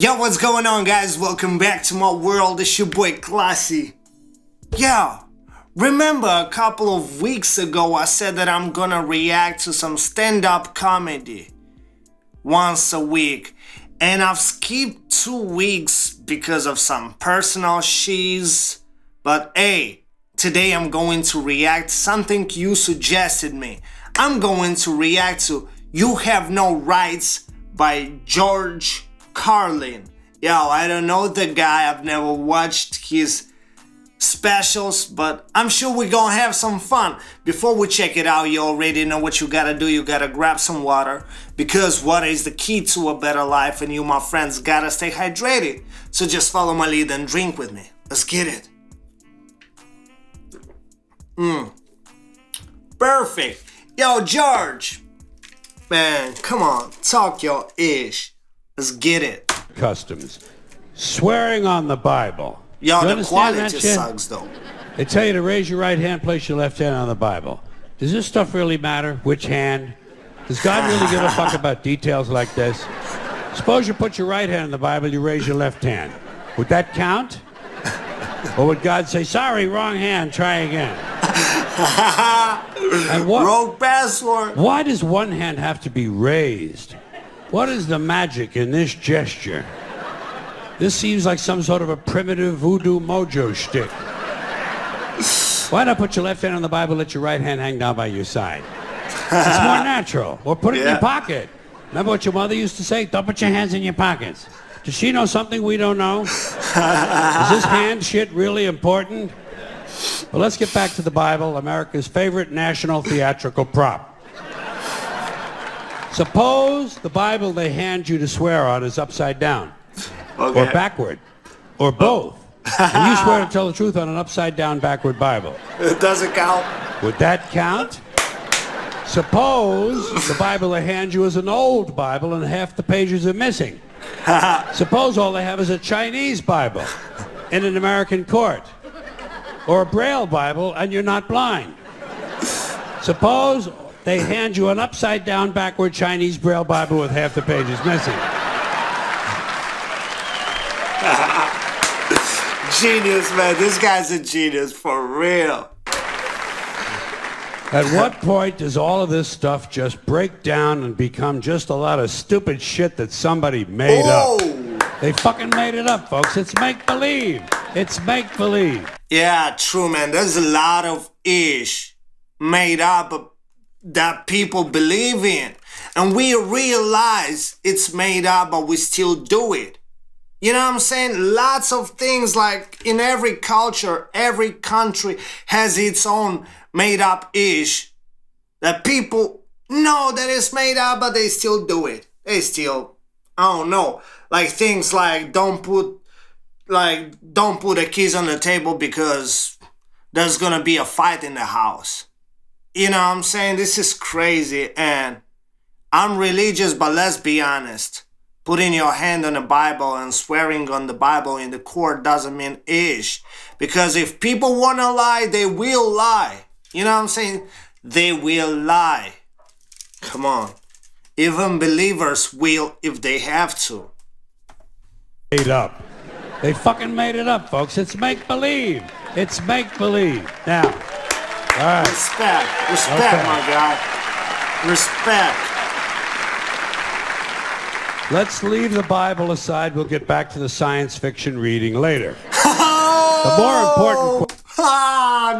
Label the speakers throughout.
Speaker 1: Yo, what's going on, guys? Welcome back to my world. It's your boy Classy. Yo, remember a couple of weeks ago I said that I'm gonna react to some stand-up comedy once a week, and I've skipped 2 weeks because of some personal shiz. But hey, today I'm going to react something you suggested me. I'm going to react to You Have No Rights by George Carlin. Yo, I don't know the guy, I've never watched his specials, but I'm sure we're gonna have some fun. Before we check it out, you already know what you gotta do. You gotta grab some water, because water is the key to a better life, and you, my friends, gotta stay hydrated. So just follow my lead and drink with me. Let's get it. Perfect. Yo, George, man, come on, talk your ish. Let's get it.
Speaker 2: Customs. Swearing on the Bible.
Speaker 1: Yo,
Speaker 2: You
Speaker 1: the
Speaker 2: understand
Speaker 1: quality
Speaker 2: that
Speaker 1: just
Speaker 2: shit?
Speaker 1: sucks though.
Speaker 2: They tell you to raise your right hand, place your left hand on the Bible. Does this stuff really matter? Which hand? Does God really give a fuck about details like this? Suppose you put your right hand on the Bible, you raise your left hand. Would that count? Or would God say, sorry, wrong hand, try again? And
Speaker 1: Wrong password.
Speaker 2: why does one hand have to be raised? What is the magic in this gesture? This seems like some sort of a primitive voodoo mojo shtick. Why not put your left hand on the Bible, let your right hand hang down by your side? It's more natural. Or put it in your pocket. Remember what your mother used to say? Don't put your hands in your pockets. Does she know something we don't know? Is this hand shit really important? Well, let's get back to the Bible, America's favorite national theatrical prop. Suppose the Bible they hand you to swear on is upside down, or backward, or both, and you swear to tell the truth on an upside down backward Bible.
Speaker 1: It doesn't count.
Speaker 2: Would that count? Suppose the Bible they hand you is an old Bible and half the pages are missing. Suppose all they have is a Chinese Bible in an American court, or a Braille Bible and you're not blind. Suppose they hand you an upside-down, backward Chinese Braille Bible with half the pages missing.
Speaker 1: Genius, man. This guy's a genius, for real.
Speaker 2: At what point does all of this stuff just break down and become just a lot of stupid shit that somebody made up? They fucking made it up, folks. It's make-believe. It's make-believe.
Speaker 1: Yeah, true, man. There's a lot of ish made up that people believe in. And we realize it's made up, but we still do it. You know what I'm saying? Lots of things, like in every culture, every country has its own made up ish that people know that it's made up, but they still do it. They still, I don't know, like things like don't put the keys on the table because there's gonna be a fight in the house. You know what I'm saying? This is crazy, and I'm religious, but let's be honest. Putting your hand on the Bible and swearing on the Bible in the court doesn't mean ish. Because if people want to lie, they will lie. You know what I'm saying? They will lie. Come on. Even believers will if they have to.
Speaker 2: Made up. They fucking made it up, folks. It's make-believe. It's make-believe. Now, all right.
Speaker 1: Respect, my guy. Respect.
Speaker 2: Let's leave the Bible aside. We'll get back to the science fiction reading later.
Speaker 1: The
Speaker 2: more important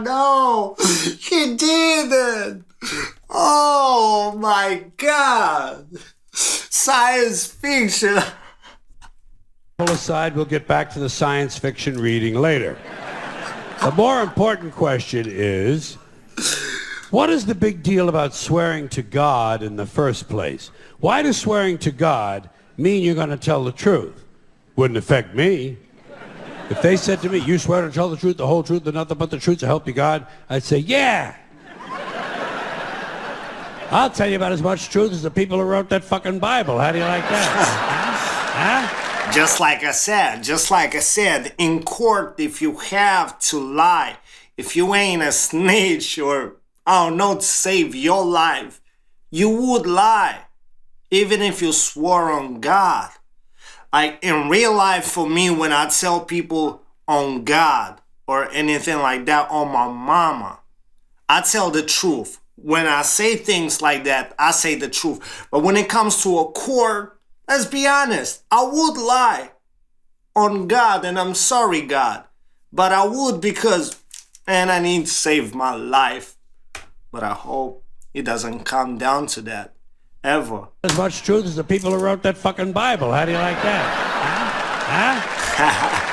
Speaker 1: no, he didn't. Oh my God. Science fiction.
Speaker 2: Aside, we'll get back to the science fiction reading later. The more important question is, what is the big deal about swearing to God in the first place? Why does swearing to God mean you're going to tell the truth? Wouldn't affect me. If they said to me, you swear to tell the truth, the whole truth, and nothing but the truth to help you God, I'd say, yeah. I'll tell you about as much truth as the people who wrote that fucking Bible. How do you like that? Huh?
Speaker 1: Just like I said, in court, if you have to lie, if you ain't a snitch or, I don't know, to save your life, you would lie, even if you swore on God. Like in real life, for me, when I tell people on God or anything like that, on my mama, I tell the truth. When I say things like that, I say the truth. But when it comes to a court, let's be honest, I would lie on God, and I'm sorry, God. But I would because, man, I need to save my life. But I hope it doesn't come down to that, ever.
Speaker 2: As much truth as the people who wrote that fucking Bible. How do you like that? Huh?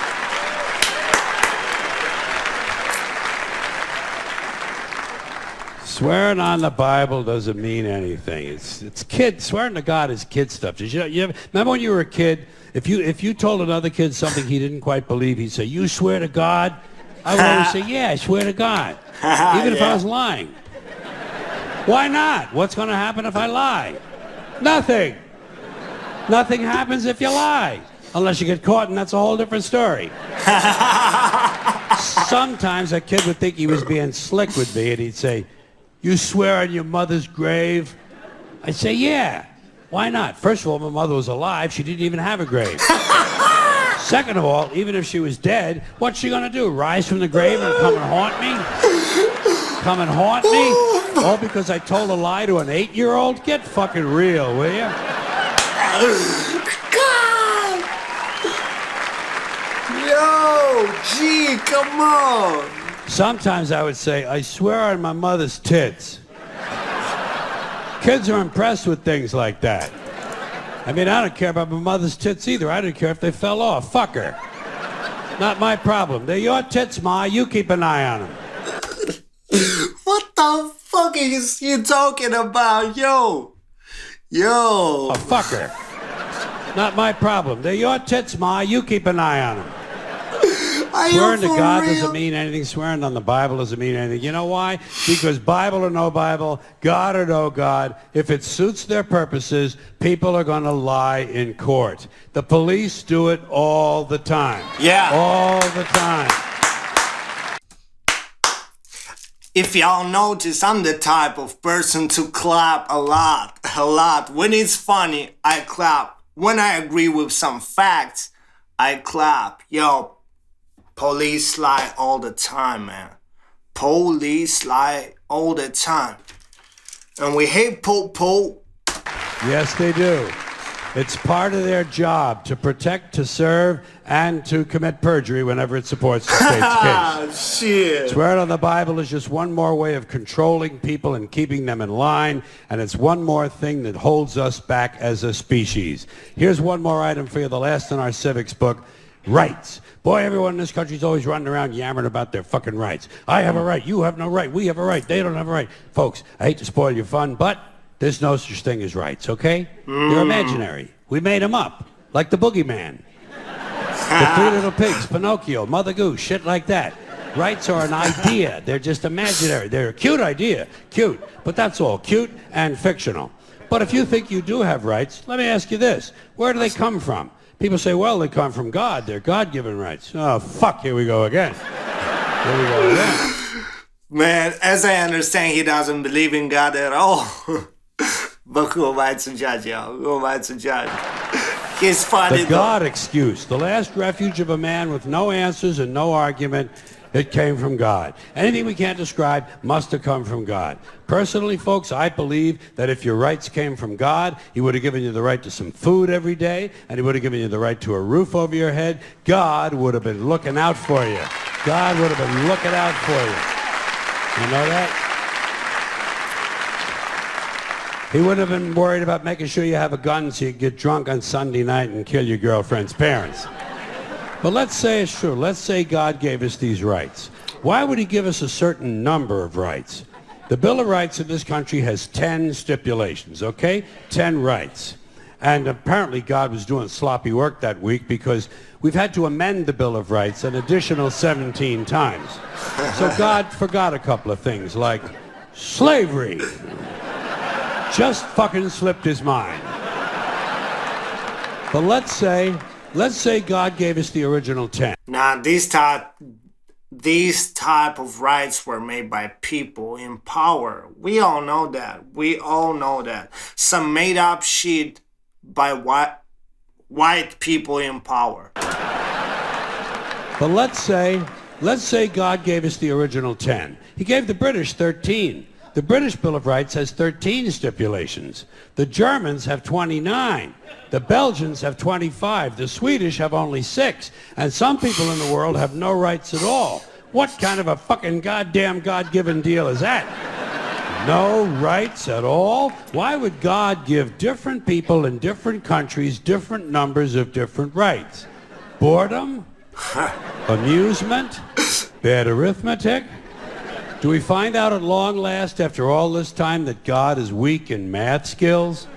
Speaker 2: Swearing on the Bible doesn't mean anything. It's kid. Swearing to God is kid stuff. Remember when you were a kid? If you told another kid something he didn't quite believe, he'd say, "You swear to God?" I would always say, "Yeah, I swear to God," even if I was lying. Why not? What's going to happen if I lie? Nothing. Nothing happens if you lie, unless you get caught, and that's a whole different story. Sometimes a kid would think he was being slick with me, and he'd say, "You swear on your mother's grave?" I'd say, "Yeah. Why not? First of all, my mother was alive. She didn't even have a grave. Second of all, even if she was dead, what's she going to do? Rise from the grave and come and haunt me? Come and haunt me? All because I told a lie to an 8-year-old? Get fucking real, will you?"
Speaker 1: God! Yo, gee, come on.
Speaker 2: Sometimes I would say, "I swear on my mother's tits." Kids are impressed with things like that. I mean, I don't care about my mother's tits either. I don't care if they fell off. Fuck her. Not my problem. They're your tits, Ma. You keep an eye on them.
Speaker 1: What the fuck is you talking about, yo? Yo.
Speaker 2: Oh, fuck her. Not my problem. They're your tits, Ma. You keep an eye on them. Swearing to God doesn't mean anything. Swearing on the Bible doesn't mean anything. You know why? Because Bible or no Bible, God or no God, if it suits their purposes, people are going to lie in court. The police do it all the time.
Speaker 1: Yeah.
Speaker 2: All the time.
Speaker 1: If y'all notice, I'm the type of person to clap a lot. When it's funny, I clap. When I agree with some facts, I clap. Yo, police lie all the time, man. Police lie all the time. And we hate po.
Speaker 2: Yes, they do. It's part of their job to protect, to serve, and to commit perjury whenever it supports the state's case.
Speaker 1: Shit.
Speaker 2: Swearing on the Bible is just one more way of controlling people and keeping them in line, and it's one more thing that holds us back as a species. Here's one more item for you, the last in our civics book. Rights. Boy, everyone in this country is always running around yammering about their fucking rights. I have a right, you have no right, we have a right, they don't have a right. Folks, I hate to spoil your fun, but there's no such thing as rights, okay? They're imaginary. We made them up, like the boogeyman. The Three Little Pigs, Pinocchio, Mother Goose, shit like that. Rights are an idea. They're just imaginary. They're a cute idea. Cute. But that's all. Cute and fictional. But if you think you do have rights, let me ask you this. Where do they come from? People say, well, they come from God. They're God-given rights. Oh, fuck, here we go again. Here we go again.
Speaker 1: Man, as I understand, he doesn't believe in God at all. But who am I to judge, y'all? Who am I to judge? He's funny,
Speaker 2: The God excuse. The last refuge of a man with no answers and no argument. It came from God. Anything we can't describe must have come from God. Personally, folks, I believe that if your rights came from God, he would have given you the right to some food every day, and he would have given you the right to a roof over your head. God would have been looking out for you. God would have been looking out for you. You know that? He wouldn't have been worried about making sure you have a gun so you can get drunk on Sunday night and kill your girlfriend's parents. But let's say it's true. Let's say God gave us these rights. Why would he give us a certain number of rights? The Bill of Rights in this country has 10 stipulations, okay? 10 rights. And apparently God was doing sloppy work that week because we've had to amend the Bill of Rights an additional 17 times. So God forgot a couple of things like slavery. Just fucking slipped his mind. But let's say God gave us the original 10.
Speaker 1: Now, these type of rights were made by people in power. We all know that. Some made up shit by white people in power.
Speaker 2: But let's say God gave us the original 10. He gave the British 13. The British Bill of Rights has 13 stipulations. The Germans have 29. The Belgians have 25. The Swedish have only 6. And some people in the world have no rights at all. What kind of a fucking goddamn God-given deal is that? No rights at all? Why would God give different people in different countries different numbers of different rights? Boredom? Amusement? Bad arithmetic? Do we find out at long last after all this time that God is weak in math skills?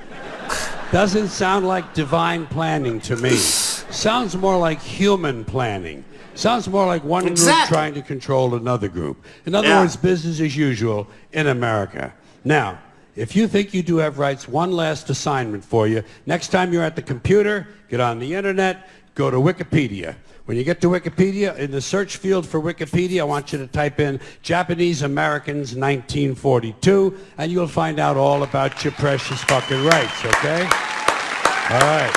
Speaker 2: Doesn't sound like divine planning to me. Sounds more like human planning. Sounds more like one group trying to control another group. In other words, business as usual in America. Now, if you think you do have rights, one last assignment for you. Next time you're at the computer, get on the internet, go to Wikipedia. When you get to Wikipedia, in the search field for Wikipedia, I want you to type in Japanese Americans 1942, and you'll find out all about your precious fucking rights, okay? All right.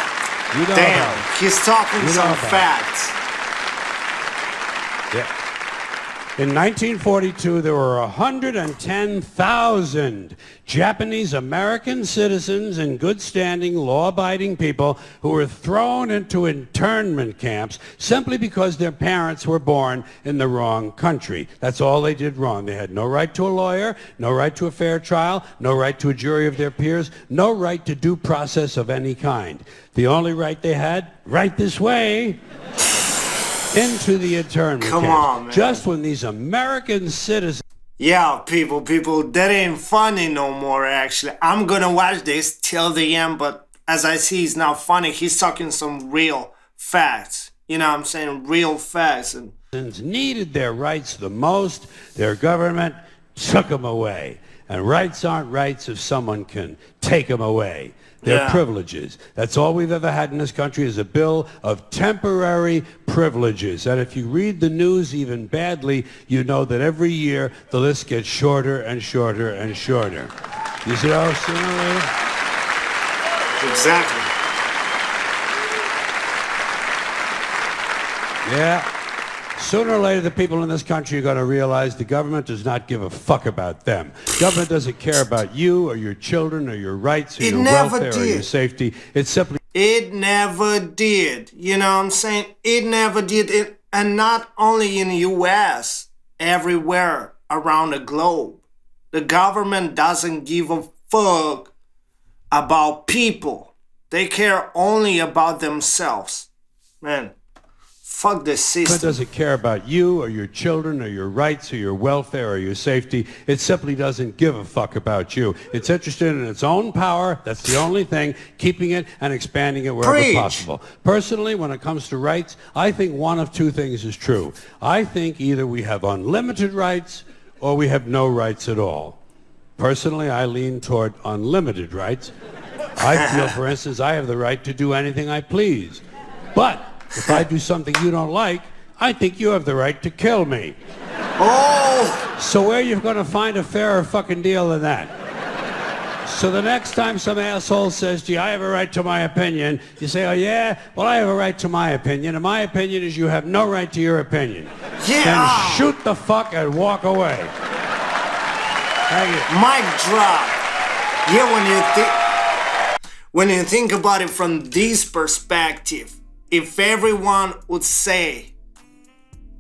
Speaker 2: You know
Speaker 1: Damn, he's talking some facts.
Speaker 2: Yeah. In 1942, there were 110,000 Japanese American citizens in good standing, law-abiding people who were thrown into internment camps simply because their parents were born in the wrong country. That's all they did wrong. They had no right to a lawyer, no right to a fair trial, no right to a jury of their peers, no right to due process of any kind. The only right they had, right this way, into the internment camp.
Speaker 1: Come on, man.
Speaker 2: Just when these American citizens...
Speaker 1: Yeah, people, that ain't funny no more, actually. I'm gonna watch this till the end, but as I see, it's not funny. He's talking some real facts. You know what I'm saying? Real facts. And
Speaker 2: needed their rights the most, their government took them away. And rights aren't rights if someone can take them away. They're privileges. That's all we've ever had in this country is a bill of temporary privileges. And if you read the news even badly, you know that every year the list gets shorter and shorter and shorter. You see how sooner or later?
Speaker 1: Exactly.
Speaker 2: Yeah. Sooner or later, the people in this country are going to realize the government does not give a fuck about them. Government doesn't care about you or your children or your rights or your welfare or your safety. It simply...
Speaker 1: It never did. You know what I'm saying? It never did. And not only in the U.S., everywhere around the globe. The government doesn't give a fuck about people. They care only about themselves. Man. Fuck the system.
Speaker 2: It doesn't care about you or your children or your rights or your welfare or your safety. It simply doesn't give a fuck about you. It's interested in its own power. That's the only thing, keeping it and expanding it wherever possible. Personally, when it comes to rights, I think one of two things is true. I think either we have unlimited rights or we have no rights at all. Personally, I lean toward unlimited rights. I feel, for instance, I have the right to do anything I please. But if I do something you don't like, I think you have the right to kill me.
Speaker 1: Oh!
Speaker 2: So where are you going to find a fairer fucking deal than that? So the next time some asshole says to you, I have a right to my opinion, you say, oh yeah? Well, I have a right to my opinion, and my opinion is you have no right to your opinion.
Speaker 1: Yeah!
Speaker 2: Then shoot the fuck and walk away. Thank you.
Speaker 1: Mic drop. Yeah, when you think about it from this perspective, if everyone would say,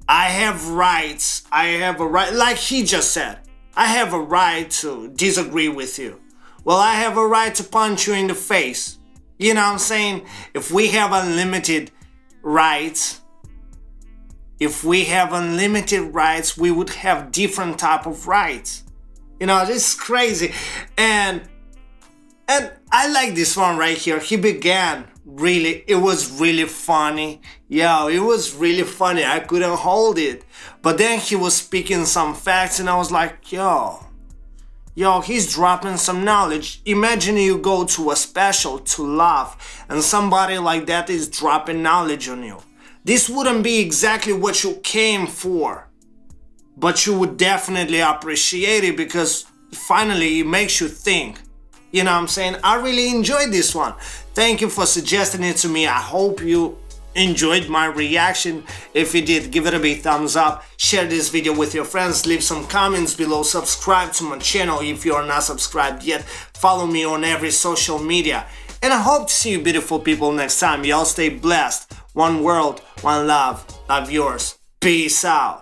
Speaker 1: I have rights, I have a right, like he just said, I have a right to disagree with you. Well, I have a right to punch you in the face. You know what I'm saying? If we have unlimited rights, we would have different type of rights. You know, this is crazy. And I like this one right here. He began it was really funny. Yo, it was really funny. I couldn't hold it. But then he was speaking some facts and I was like, yo, he's dropping some knowledge. Imagine you go to a special to laugh and somebody like that is dropping knowledge on you. This wouldn't be exactly what you came for, but you would definitely appreciate it because finally it makes you think. You know what I'm saying? I really enjoyed this one. Thank you for suggesting it to me. I hope you enjoyed my reaction. If you did, give it a big thumbs up, share this video with your friends, leave some comments below, subscribe to my channel if you are not subscribed yet, follow me on every social media, and I hope to see you beautiful people next time. Y'all stay blessed. One world, one love. Love yours. Peace out.